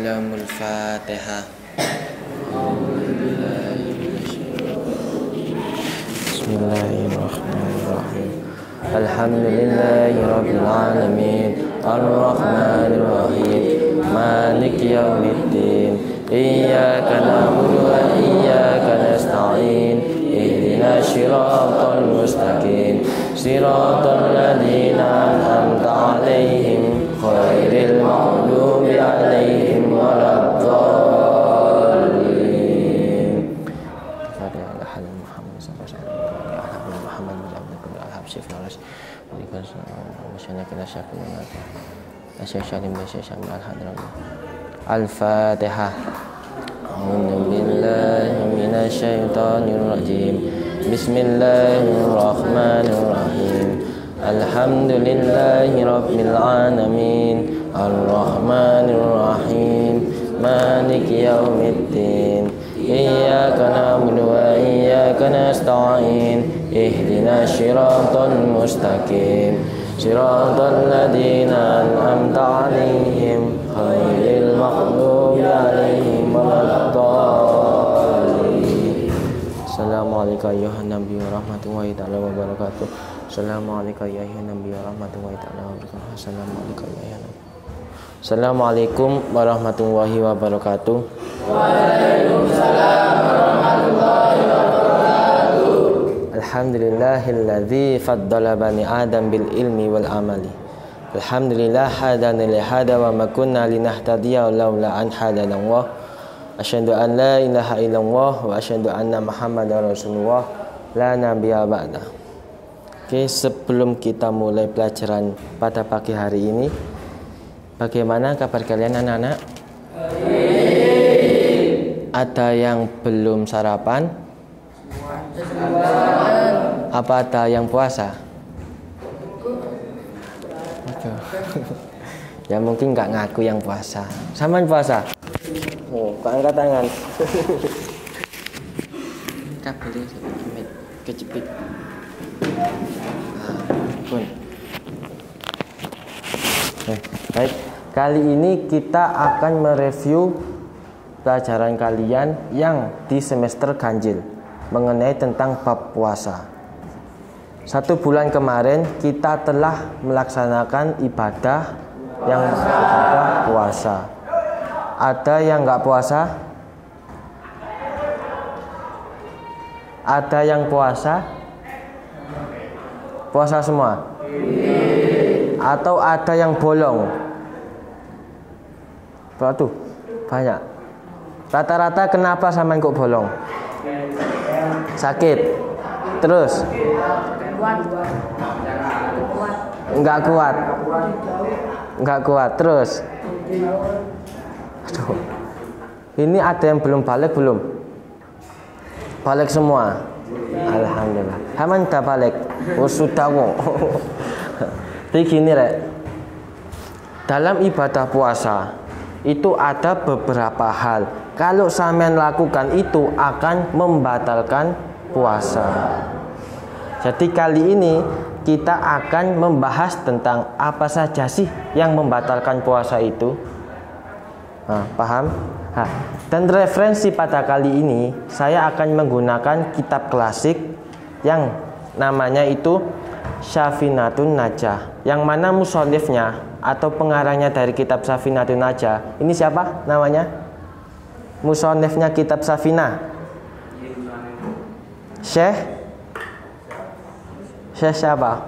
Salamul Fatihah. Bismillahirrahmanirrahim. Alhamdulillahi Rabbil Alamin, Ar-Rahmanir Rahim, Maliki Yawmiddin, Iyyaka na'budu wa iyyaka nasta'in, Ihdinas siratal mustaqim, Siratal ladzina an'amta 'alaihim, Ghairil maghdubi 'alaihim waladdallin. Al-Fatihah. A'udzu billahi minasy syaithanir rajim. Bismillahirrahmanirrahim. Alhamdulillahi rabbil alamin, Ar-Rahmanir Rahim, Maliki Yawmiddin, Iyyaka na'budu wa iyyaka nasta'in, Ihdinas siratal mustaqim, Siratal ladzina an'amta 'alaihim, Ghairil maghdubi 'alaihim waladdallin. Assalamualaikum ya Nabi wa rahmatullahi ta'ala wa barakatuh. Assalamualaikum ya Nabi wa rahmatullahi ta'ala wa barakatuh. Assalamualaikum ya Nabi. Assalamualaikum warahmatullahi wabarakatuh. Waalaikumsalam warahmatullahi wabarakatuh. Alhamdulillahilladzi faddala bani Adam bil ilmi wal amali. Alhamdulillah hadana li hada wa ma kunna linahtadiya laula an hadana Allah. Asyhadu an la ilaha illallah wa asyhadu anna Muhammadar Rasulullah la nabiyya ba'da. Oke, sebelum kita mulai pelajaran pada pagi hari ini, bagaimana kabar kalian anak-anak? Ada yang belum sarapan? Apa ada yang puasa? Ya mungkin nggak ngaku yang puasa. Samaan puasa? Oh, angkat tangan. Kabelnya kejepit. Baik, kali ini kita akan mereview pelajaran kalian yang di semester ganjil mengenai tentang bab puasa. 1 bulan kemarin kita telah melaksanakan ibadah yang ibadah puasa. Ada yang nggak puasa? Ada yang puasa? Puasa semua? Atau ada yang bolong? Tuh, banyak. Rata-rata kenapa sampean kok bolong? Sakit. Terus? Enggak kuat. Enggak kuat. Terus? Aduh. Ini ada yang belum balik belum? Balik semua. Alhamdulillah. Haman udah balik. Oh sudah kok. Jadi gini rek. Dalam ibadah puasa itu ada beberapa hal. Kalau sampean lakukan itu akan membatalkan puasa. Jadi kali ini kita akan membahas tentang apa saja sih yang membatalkan puasa itu. Nah, paham? Nah, dan referensi pada kali ini saya akan menggunakan kitab klasik yang namanya itu Safinatun Najah, yang mana musonifnya atau pengarangnya dari kitab Safinatun Najah ini siapa namanya? Musonifnya kitab Safinah Syekh siapa?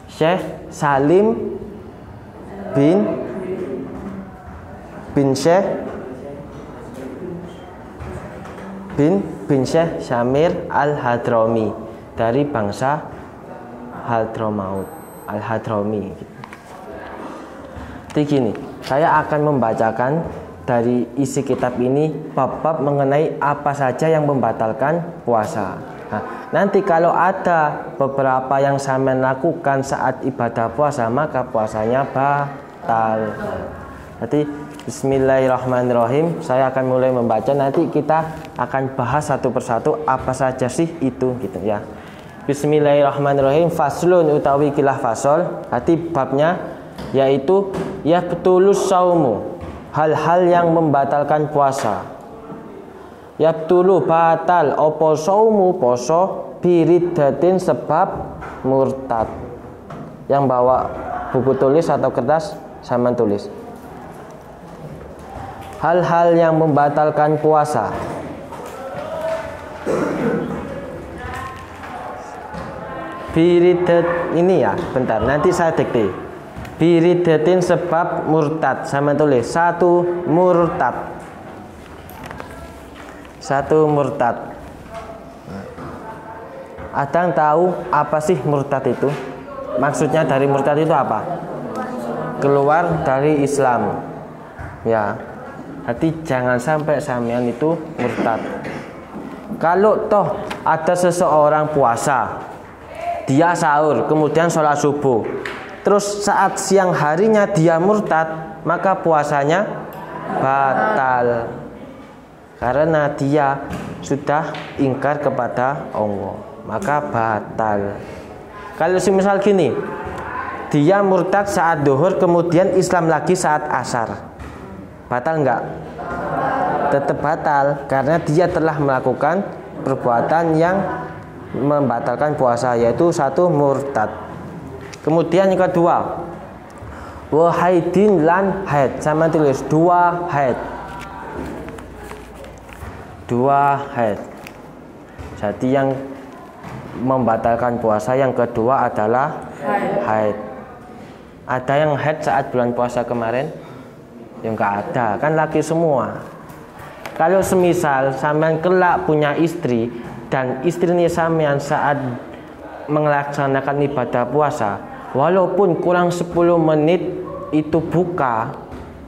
Syekh Salim bin Syekh bin Syekh Syamir Al-Hadrami dari bangsa Hadramaut, Al-Hadrami. Jadi gini, saya akan membacakan dari isi kitab ini bab-bab mengenai apa saja yang membatalkan puasa. Nah, nanti kalau ada beberapa yang sampean lakukan saat ibadah puasa, maka puasanya batal. Jadi bismillahirrahmanirrahim. Saya akan mulai membaca, nanti kita akan bahas satu persatu apa saja sih itu gitu ya. Bismillahirrahmanirrahim. Faslun utawi kilah fasol. Nanti babnya yaitu ya betulus saumu. hal-hal yang membatalkan puasa. Yabtulu batal opo saumu poso biriddatin sebab murtad. Yang bawa buku tulis atau kertas sama tulis. Hal-hal yang membatalkan puasa. Biriddat ini ya, bentar nanti saya dikte. Biriddatin sebab murtad sama tulis. Satu murtad. Ada yang tahu apa sih murtad itu? Maksudnya dari murtad itu apa? Keluar dari Islam. Ya. Hati jangan sampai sampean itu murtad. Kalau toh ada seseorang puasa, dia sahur, kemudian sholat subuh, terus saat siang harinya dia murtad, maka puasanya batal. Karena dia sudah ingkar kepada Allah, maka batal. Kalau semisal gini, dia murtad saat duhur, kemudian Islam lagi saat asar, batal enggak? Tetap batal, karena dia telah melakukan perbuatan yang membatalkan puasa, yaitu satu murtad. Kemudian yang kedua, wahaidin lan haid, sama tulis dua haid. Jadi yang membatalkan puasa yang kedua adalah haid. Ada yang haid saat bulan puasa kemarin? Ya enggak ada, kan laki semua. Kalau semisal sampean kelak punya istri dan istrinya sampean saat melaksanakan ibadah puasa, walaupun kurang 10 menit itu buka,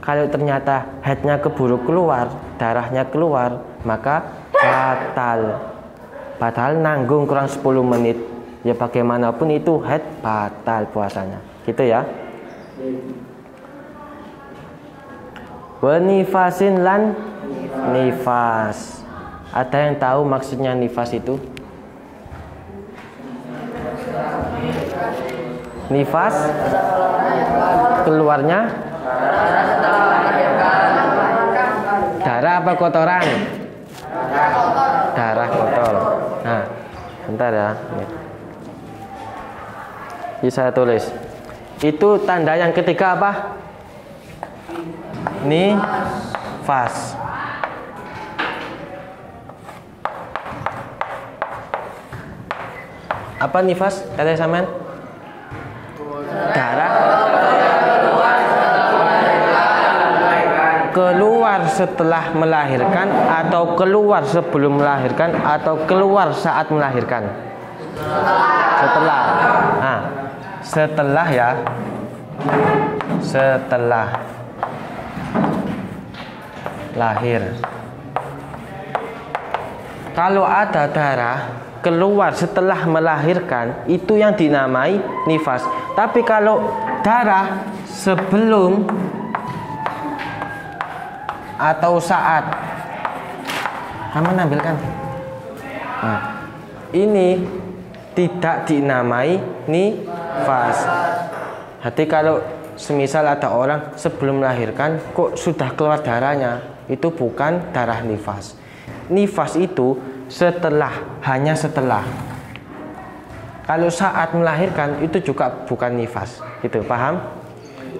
kalau ternyata haidnya keburu keluar, darahnya keluar, maka batal nanggung kurang 10 menit. Ya bagaimanapun itu haid, batal puasanya. Gitu ya. Wanifasin lan nifas. Ada yang tahu maksudnya nifas itu? Nifas keluarnya darah apa kotoran? Darah kotor. Nah, bentar ya. Ini saya tulis. Itu tanda yang ketiga apa? Nifas. Apa nifas? Kata sampean? Darah keluar setelah melahirkan, atau keluar sebelum melahirkan, atau keluar saat melahirkan? Setelah. Nah, setelah ya. Setelah lahir. Kalau ada darah keluar setelah melahirkan, itu yang dinamai nifas. Tapi kalau darah sebelum atau saat, kamu ambilkan. Nah, ini tidak dinamai nifas. Jadi kalau semisal ada orang sebelum melahirkan kok sudah keluar darahnya, itu bukan darah nifas. Nifas itu setelah, hanya setelah. Kalau saat melahirkan itu juga bukan nifas, gitu, paham?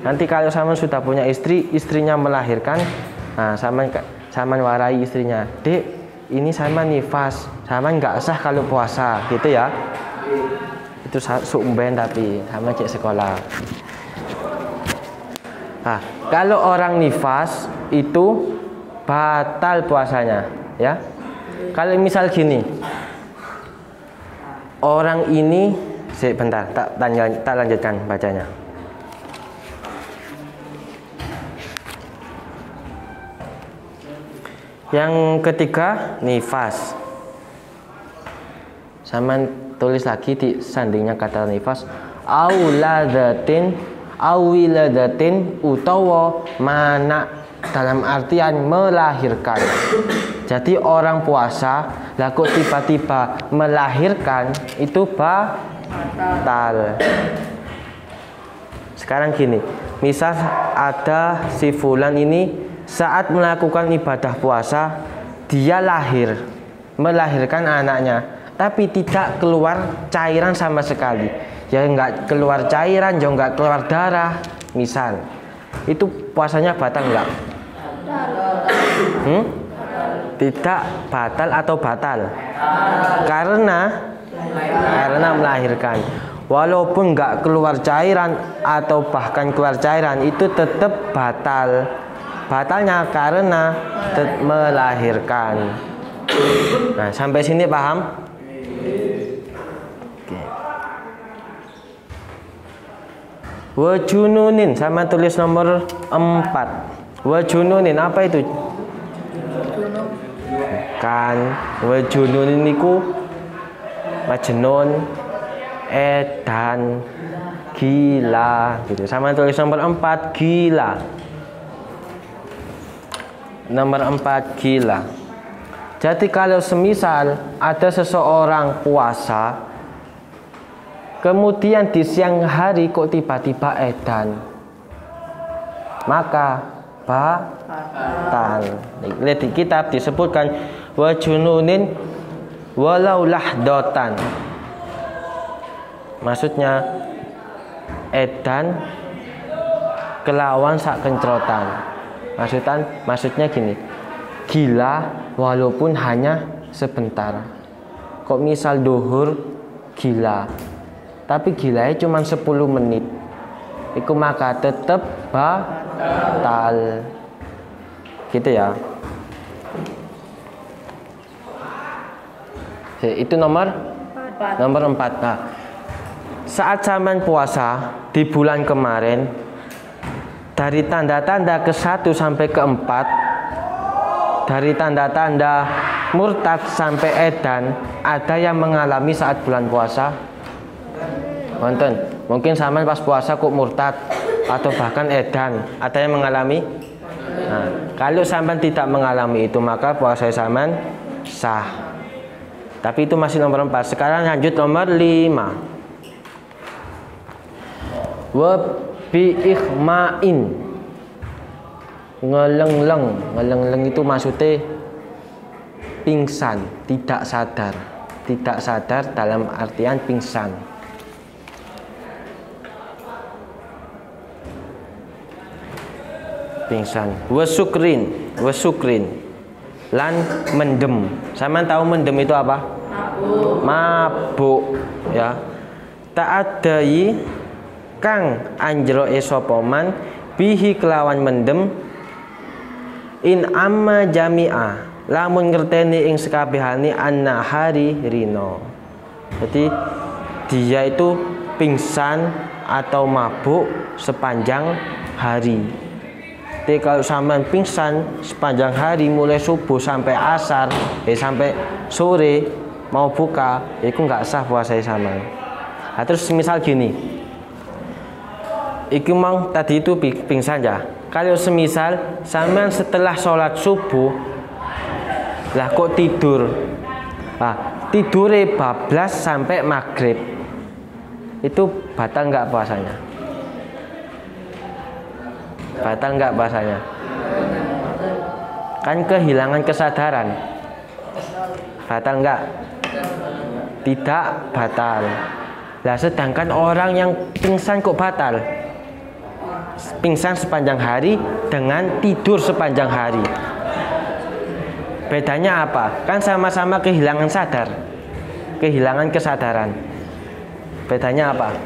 Nanti kalau sama sudah punya istri, istrinya melahirkan, nah sama warai istrinya, dek, ini sama nifas, sama nggak sah kalau puasa, gitu ya? Itu sumben tapi sama cek sekolah. Nah, kalau orang nifas itu batal puasanya, ya. Kalau misal gini, orang ini, sebentar, tak lanjutkan bacanya. Yang ketiga, nifas. Sama tulis lagi di sandingnya kata nifas, awiladatin utawa mana, dalam artian melahirkan. Jadi orang puasa laku tiba-tiba melahirkan, itu batal. Sekarang gini, misal ada si fulan ini saat melakukan ibadah puasa dia melahirkan anaknya, tapi tidak keluar cairan sama sekali. Ya nggak keluar cairan, juga nggak keluar darah, misal. Itu puasanya batal nggak? Tidak batal atau batal? Karena melahirkan. Walaupun nggak keluar cairan atau bahkan keluar cairan, itu tetap batal. Batalnya karena melahirkan. Nah, sampai sini paham? Oke. Wajununin, sama tulis nomor 4. Wajununin, apa itu? Kan wajununin niku majnun, edan, gila gitu. Sama tulis nomor 4 gila. Nomor 4 gila. Jadi kalau semisal ada seseorang puasa, kemudian di siang hari kok tiba-tiba edan, maka batal. Lihat di kitab disebutkan wajununin walau lahdotan. Maksudnya edan kelawan sak kencrotan. Maksudnya gini, gila walaupun hanya sebentar. Kok misal duhur gila, tapi gilanya cuma 10 menit, itu maka tetap batal. Gitu ya. Itu nomor 4. Nah, saat zaman puasa di bulan kemarin, dari tanda-tanda ke-1 sampai ke-4, dari tanda-tanda murtad sampai edan, ada yang mengalami saat bulan puasa? Wonten. Mungkin sampean pas puasa kok murtad atau bahkan edan, ada yang mengalami? Nah, kalau sampean tidak mengalami itu, maka puasa sampean sah. Tapi itu masih nomor 4. Sekarang lanjut nomor 5. Wa bi ikhma'in, ngelengleng itu maksudnya pingsan, tidak sadar dalam artian pingsan. Wasukrin lan mendem. Sama tahu mendem itu apa? Mabuk ya. Ta'adai kang anjro esopoman bihi kelawan mendem in amma jami'a lamun ngerteni ing sekabehane anna hari rino. Jadi dia itu pingsan atau mabuk sepanjang hari. Jadi kalau sampean pingsan sepanjang hari mulai subuh sampai asar, sampai sore mau buka, itu nggak sah puasa sampean. Nah, terus misal gini. Iki mang tadi itu pingsan ya. Kalau semisal sampean setelah sholat subuh lah kok tidur, tidure bablas sampai maghrib, itu batal nggak puasanya? Batal nggak puasanya? Kan kehilangan kesadaran. Batal nggak? Tidak batal. Lah sedangkan orang yang pingsan kok batal? Pingsan sepanjang hari dengan tidur sepanjang hari. Bedanya apa? Kan sama-sama kehilangan kesadaran. Bedanya apa?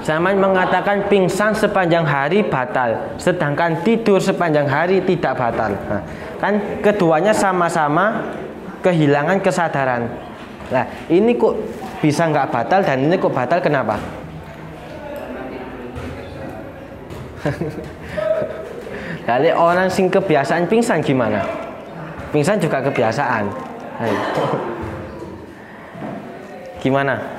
Sama mengatakan pingsan sepanjang hari batal, sedangkan tidur sepanjang hari tidak batal. Nah, kan keduanya sama-sama kehilangan kesadaran. Nah, ini kok bisa nggak batal dan ini kok batal, kenapa? Kali orang sing kebiasaan pingsan gimana? Pingsan juga kebiasaan. Gimana?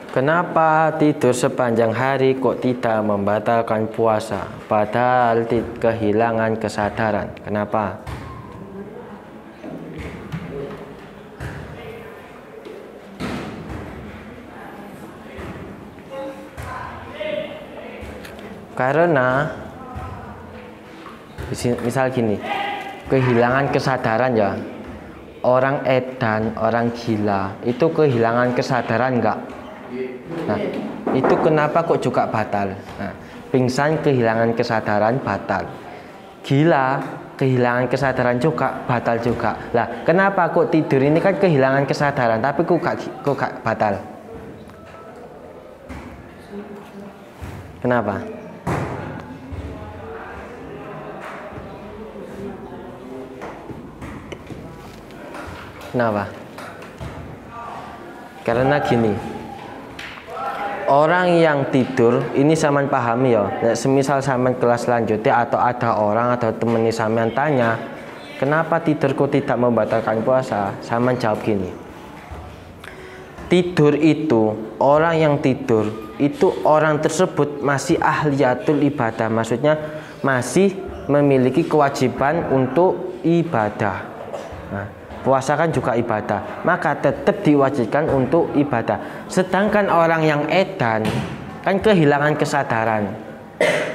Kenapa tidur sepanjang hari kok tidak membatalkan puasa? Padahal kehilangan kesadaran. Kenapa? Karena misal gini, kehilangan kesadaran ya. Orang edan, orang gila itu kehilangan kesadaran enggak? Nah, itu kenapa kok juga batal? Nah, pingsan kehilangan kesadaran batal. Gila kehilangan kesadaran juga batal juga. Lah, kenapa kok tidur ini kan kehilangan kesadaran tapi kok gak batal? Kenapa? Kenapa? Karena gini, orang yang tidur ini sampean pahami ya. Semisal sampean kelas selanjutnya atau ada orang atau temen sampean tanya, kenapa tidurku tidak membatalkan puasa? Sampean jawab gini. Tidur itu, orang yang tidur itu orang tersebut masih ahliyatul ibadah, maksudnya masih memiliki kewajiban untuk ibadah. Nah, puasa kan juga ibadah, maka tetap diwajibkan untuk ibadah. Sedangkan orang yang edan kan kehilangan kesadaran.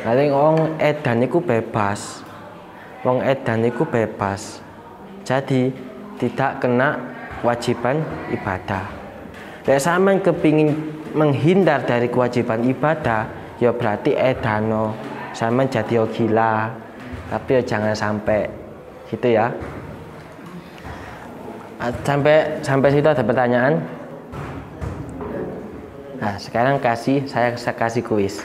Nanti orang edan itu bebas, orang edan itu bebas, jadi tidak kena kewajiban ibadah. Lek sampean kepingin menghindar dari kewajiban ibadah, ya berarti edano, sampean jadi gila. Tapi ya jangan sampai gitu ya. Sampai situ ada pertanyaan? Nah, sekarang saya kasih kuis.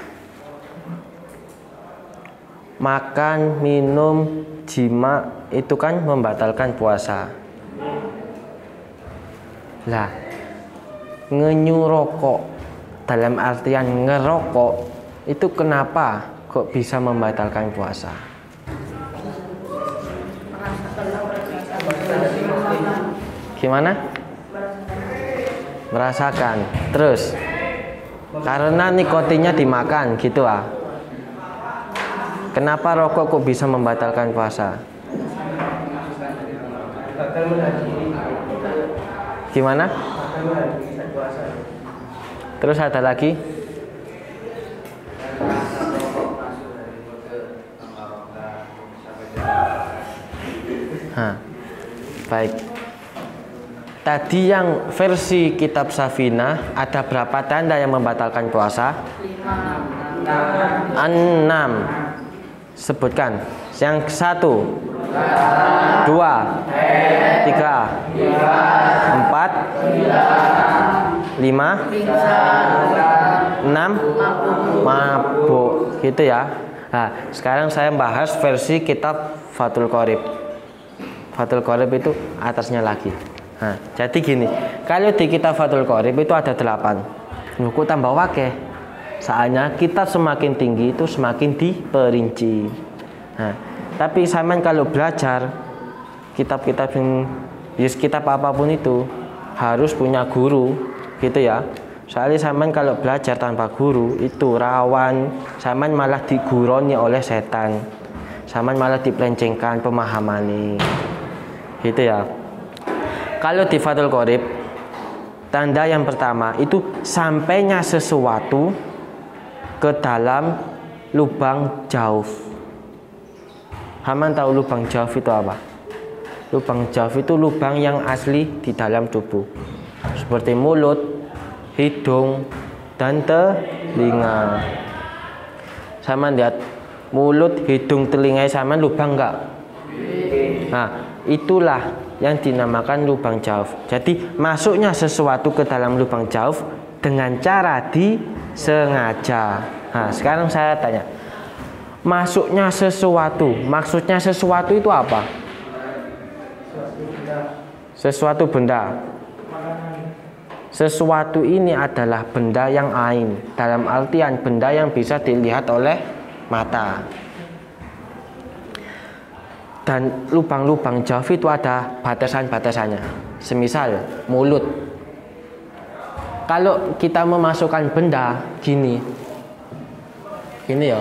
Makan, minum, jima itu kan membatalkan puasa. Lah, ngenyu rokok dalam artian ngerokok itu kenapa kok bisa membatalkan puasa? Gimana? Merasakan. Terus karena nikotinnya dimakan gitu ah. Kenapa rokok kok bisa membatalkan puasa? Gimana? Terus ada lagi? Baik. Tadi yang versi kitab Safinah ada berapa tanda yang membatalkan puasa? 6. Sebutkan. Yang 1, 2, 3, 4, 5, 6, mabuk gitu ya. Nah, sekarang saya bahas versi kitab Fathul Qorib. Fathul Qorib itu atasnya lagi. Nah, jadi gini, kalau di kitab Fathul Qorib itu ada 8. Kok tambah wakeh? Soalnya kitab semakin tinggi itu semakin diperinci. Nah, tapi sampean kalau belajar kitab-kitab yang kitab apapun itu harus punya guru, gitu ya. Soalnya sampean kalau belajar tanpa guru itu rawan sampean malah diguroni oleh setan. Sampean malah dipelencengkan pemahaman, gitu ya. Kalau di Fathul Qorib, tanda yang pertama itu sampainya sesuatu ke dalam lubang jauf. Haman tahu lubang jauf itu apa? Lubang jauf itu lubang yang asli di dalam tubuh, seperti mulut, hidung, dan telinga. Sama lihat mulut, hidung, telinga sama lubang enggak? Nah, itulah yang dinamakan lubang jauf. Jadi masuknya sesuatu ke dalam lubang jauf dengan cara disengaja. Nah, sekarang saya tanya, masuknya sesuatu, maksudnya sesuatu itu apa? Sesuatu benda. Sesuatu ini adalah benda yang ain, dalam artian benda yang bisa dilihat oleh mata. Dan lubang-lubang jauf itu ada batasan-batasannya. Semisal mulut. Kalau kita memasukkan benda gini ya,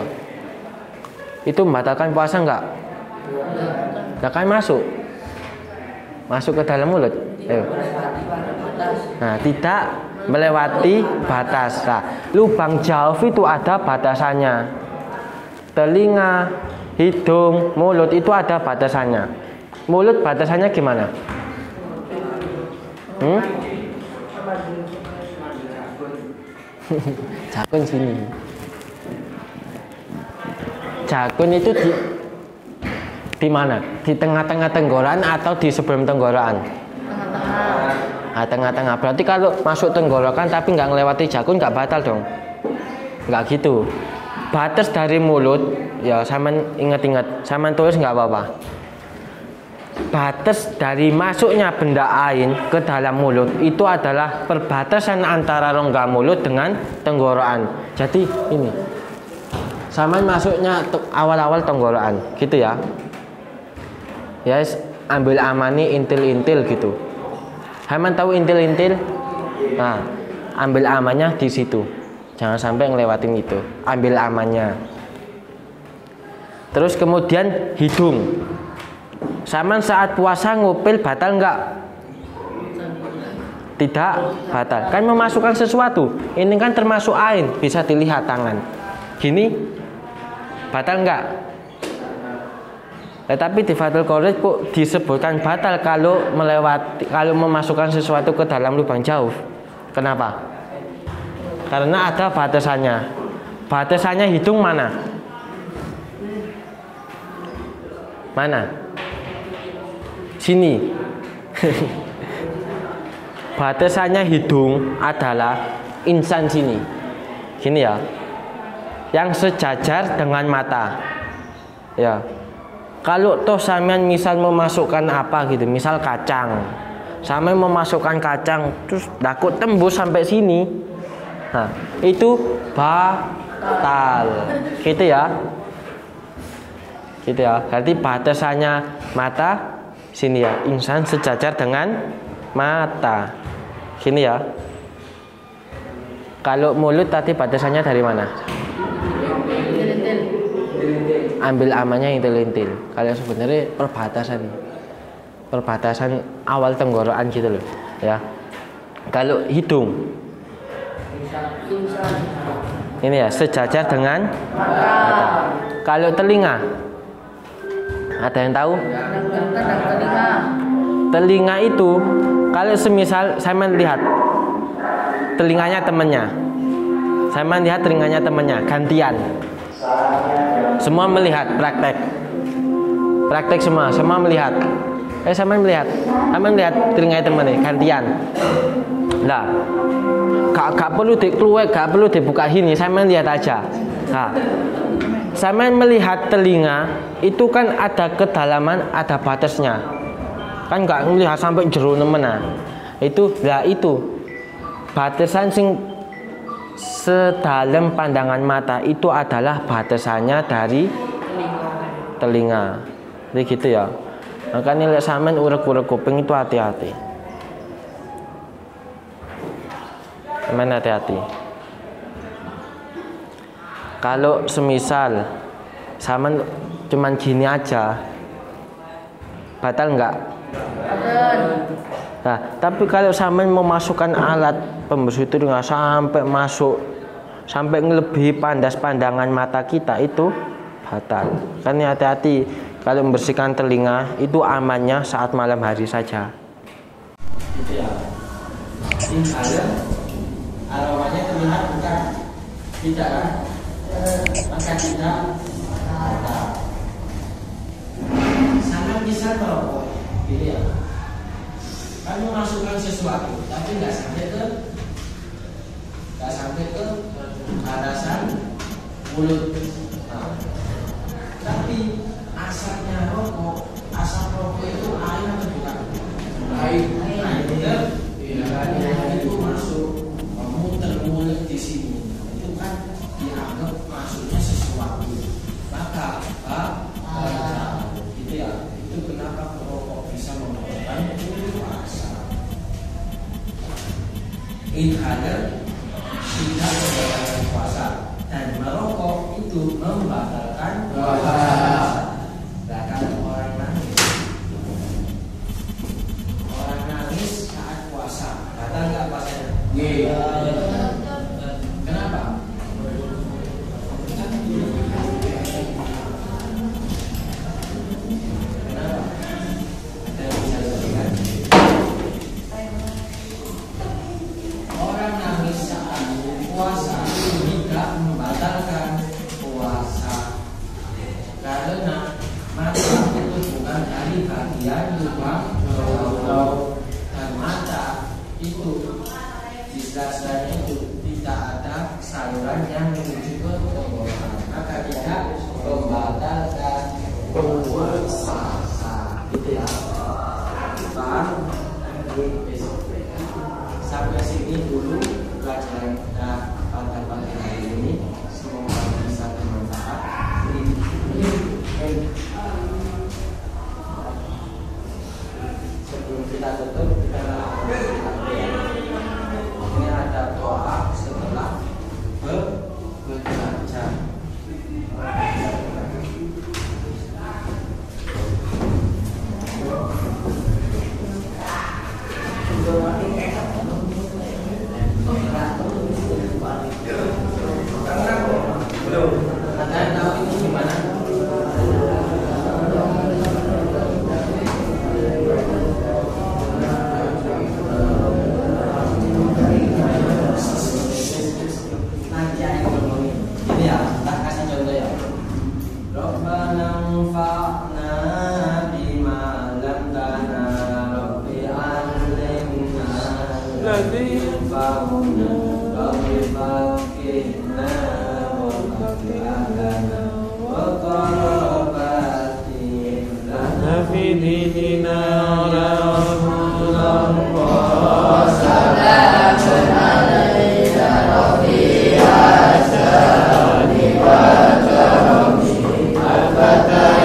itu membatalkan puasa enggak? Enggak kan masuk ke dalam mulut. Ayo. Nah, tidak melewati batas. Nah, lubang jauf itu ada batasannya. telinga, hidung, mulut itu ada batasannya. Mulut batasannya gimana? Jakun sini. Jakun itu di mana? Di tengah-tengah tenggorokan atau di sebelum tenggorokan? Tengah-tengah. Tengah-tengah. Berarti kalau masuk tenggorokan tapi nggak ngelewati jakun nggak batal dong? Nggak gitu. Batas dari mulut, ya sama ingat-ingat, sama tulis nggak apa-apa. Batas dari masuknya benda ain ke dalam mulut itu adalah perbatasan antara rongga mulut dengan tenggorokan. Jadi ini. Sama masuknya awal-awal tenggorokan, gitu ya. Ya, ambil amani intil-intil gitu. Haman tahu intil-intil? Nah, ambil amannya di situ. Jangan sampai ngelewatin itu. Ambil amannya. Terus kemudian hidung. Saman saat puasa ngupil batal enggak? Tidak batal. Kan memasukkan sesuatu. Ini kan termasuk ain, bisa dilihat tangan. Gini batal enggak? Tetapi di Fathul Qorib disebutkan batal kalau memasukkan sesuatu ke dalam lubang jauh. Kenapa? Karena ada batasannya. Batasannya hidung mana? Mana? Sini. Batasannya hidung adalah insan sini. Gini ya. Yang sejajar dengan mata. Ya. Kalau toh sampean misal memasukkan apa gitu, misal kacang. Sampean memasukkan kacang terus takut tembus sampai sini. Nah, itu batal. Gitu ya. Gitu ya. Berarti batasannya mata sini ya, insan sejajar dengan mata. Gini ya. Kalau mulut tadi batasannya dari mana? Ambil amannya intil-intil. Kalau sebenarnya perbatasan awal tenggorokan gitu loh, ya. Kalau hidung, ini ya sejajar dengan mata. Kalau telinga, ada yang tahu? Telinga itu kalau semisal saya melihat telinganya temannya, saya melihat telinganya temannya, gantian. Semua melihat, praktek semua melihat. Sama melihat telinganya temannya, gantian. Nah, gak perlu dikeluar, gak perlu dibuka ini, saya melihat aja. Nah, saya melihat telinga itu kan ada kedalaman, ada batasnya. Kan gak melihat sampai jero nemena. Itu batasan sing sedalam pandangan mata itu adalah batasannya dari telinga. Jadi gitu ya. Makanya lek sampean urek-urek kuping itu hati-hati. Sampean hati-hati. Kalau semisal sampean cuman gini aja, batal enggak? Batal. Nah, tapi kalau sampean memasukkan alat pembersih telinga sampai ngelebihi pandangan mata kita, itu batal. Kan hati-hati kalau membersihkan telinga itu amannya saat malam hari saja. Gitu ya. Inhaler aromanya terlihat bukan? Tidak kan? Maka tidak batal. Sama bisa merokok. Gitu ya. Kan memasukkan sesuatu tapi nggak sampai ke batasan mulut. Nah, tapi asapnya rokok, asap rokok itu air atau bukan? Air. Itu masuk memutar mulut di sini. Itu kan dianggap masuknya sesuatu. Maka gitu ya. Itu kenapa perokok bisa menyebabkan puasa. Inhaler tidak membatalkan puasa dan merokok itu membatalkan puasa. Bahkan orang nangis saat puasa batal nggak puasanya? Kenapa? saluran yang menuju ke tenggorokan, maka tidak membatalkan puasa. Gitu ya. Paham? Sampai sini dulu pelajaran kita pada pagi hari ini. Semoga bisa bermanfaat. Sebelum kita tutup, kita ini ada doa setelah bekerja. Kalian tahu ini gimana? Nanti ayo ngomongin. Ini ya, tak kasih contoh ya. Rabbana anfa'na bima 'allamtana rabbi 'allimna alladzi yanfa'una rabbi faqihna wa faqihna wa qarabatin lana fi dinina rasulullah salamun alayka rabbi asani wa karami al-fatayati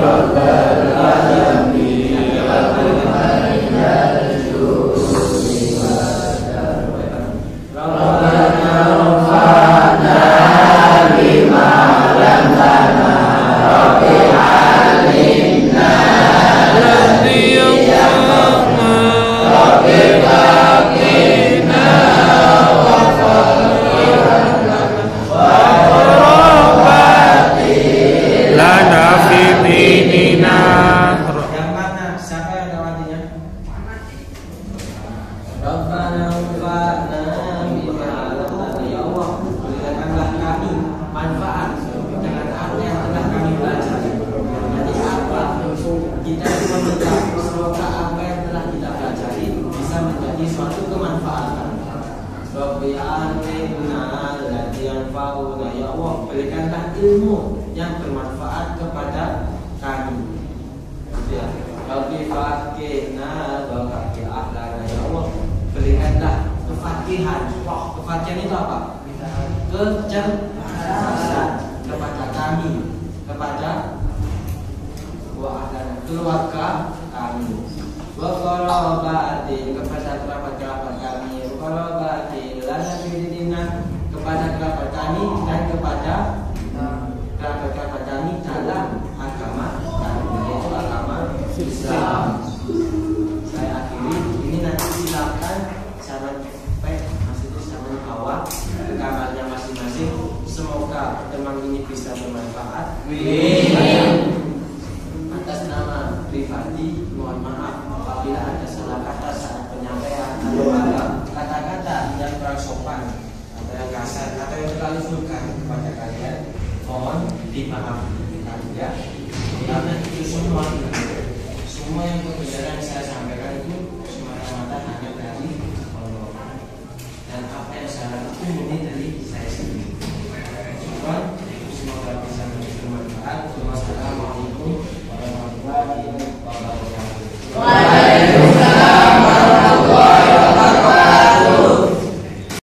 rabbal alamin berikanlah ilmu yang bermanfaat kepada kami. Ya, Rabbi faqihna wa faqih ahlana ya Allah, berikanlah kefakihan. Kefakihan itu apa? Kecerdasan kepada kami, kepada wa ahlana, keluarga kami. Wa qarabatin, kepada kerabat-kerabat kami. Wa qarabatin lana fi dinina, kepada kerabat kami dan kepada kerabat-kerabat kami dalam agama kami, yaitu agama Islam. Saya akhiri, ini nanti silakan jangan maksudnya jangan bawa ke kamarnya masing-masing. Semoga pertemuan ini bisa bermanfaat. Atas nama pribadi mohon maaf apabila ada salah kata saat penyampaian atau ada kata-kata yang kurang sopan, yang kasar atau yang terlalu vulgar kepada kalian, mohon dimaafkan ya. Karena itu semua yang kebenaran saya sampaikan itu semata-mata hanya dari Allah, dan apa yang saya lakukan ini dari saya sendiri.